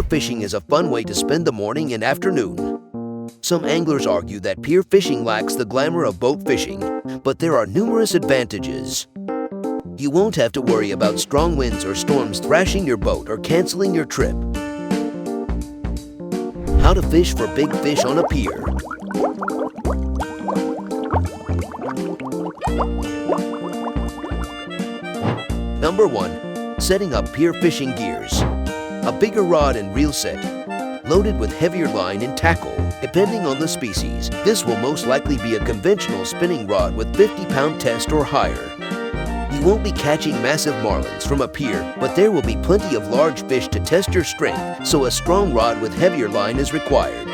fishing is a fun way to spend the morning and afternoon. Some anglers argue that pier fishing lacks the glamour of boat fishing, but there are numerous advantages. You won't have to worry about strong winds or storms thrashing your boat or canceling your trip. How to fish for big fish on a pier. Number 1. Setting up pier fishing gears. A bigger rod and reel set, loaded with heavier line and tackle, depending on the species. This will most likely be a conventional spinning rod with 50-pound test or higher. You won't be catching massive marlins from a pier, but there will be plenty of large fish to test your strength, so a strong rod with heavier line is required.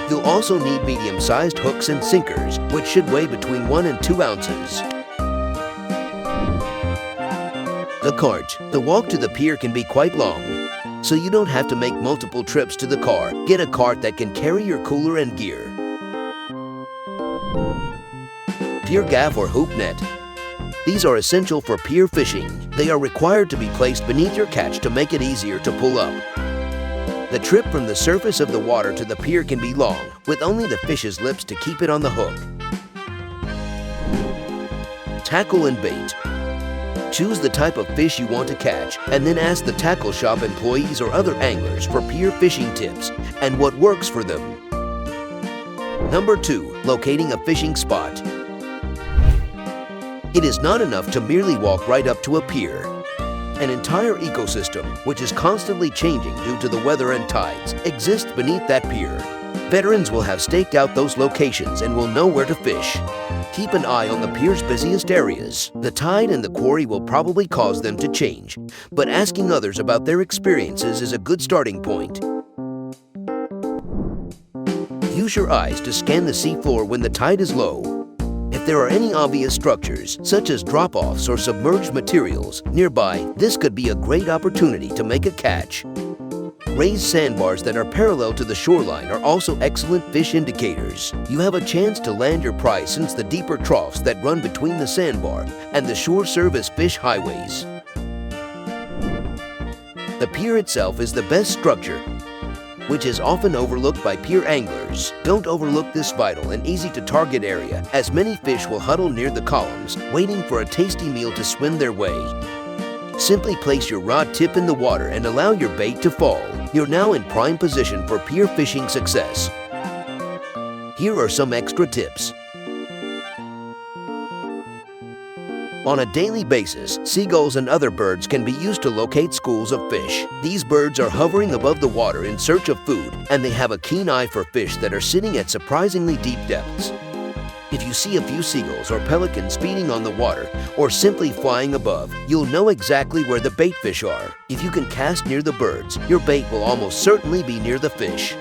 You'll also need medium-sized hooks and sinkers, which should weigh between 1 and 2 ounces. The cart. The walk to the pier can be quite long, so you don't have to make multiple trips to the car. Get a cart that can carry your cooler and gear. Pier gaff or hoop net. These are essential for pier fishing. They are required to be placed beneath your catch to make it easier to pull up. The trip from the surface of the water to the pier can be long, with only the fish's lips to keep it on the hook. Tackle and bait. Choose the type of fish you want to catch, and then ask the tackle shop employees or other anglers for pier fishing tips and what works for them. Number 2. Locating a fishing spot. It is not enough to merely walk right up to a pier. An entire ecosystem, which is constantly changing due to the weather and tides, exists beneath that pier. Veterans will have staked out those locations and will know where to fish. Keep an eye on the pier's busiest areas. The tide and the quarry will probably cause them to change, but asking others about their experiences is a good starting point. Use your eyes to scan the seafloor when the tide is low. If there are any obvious structures, such as drop-offs or submerged materials, nearby, this could be a great opportunity to make a catch. Raised sandbars that are parallel to the shoreline are also excellent fish indicators. You have a chance to land your prize since the deeper troughs that run between the sandbar and the shore serve as fish highways. The pier itself is the best structure, which is often overlooked by pier anglers. Don't overlook this vital and easy-to-target area, as many fish will huddle near the columns, waiting for a tasty meal to swim their way. Simply place your rod tip in the water and allow your bait to fall. You're now in prime position for pier fishing success. Here are some extra tips. On a daily basis, seagulls and other birds can be used to locate schools of fish. These birds are hovering above the water in search of food, and they have a keen eye for fish that are sitting at surprisingly deep depths. If you see a few seagulls or pelicans feeding on the water, or simply flying above, you'll know exactly where the bait fish are. If you can cast near the birds, your bait will almost certainly be near the fish.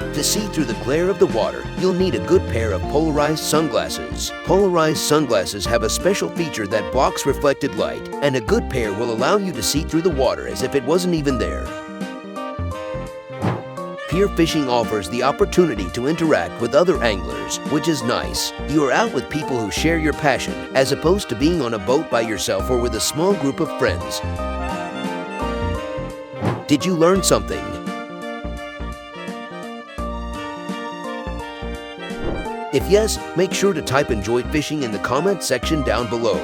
To see through the glare of the water, you'll need a good pair of polarized sunglasses. Polarized sunglasses have a special feature that blocks reflected light, and a good pair will allow you to see through the water as if it wasn't even there. Pier fishing offers the opportunity to interact with other anglers, which is nice. You are out with people who share your passion, as opposed to being on a boat by yourself or with a small group of friends. Did you learn something? If yes, make sure to type "enjoyed fishing" in the comment section down below.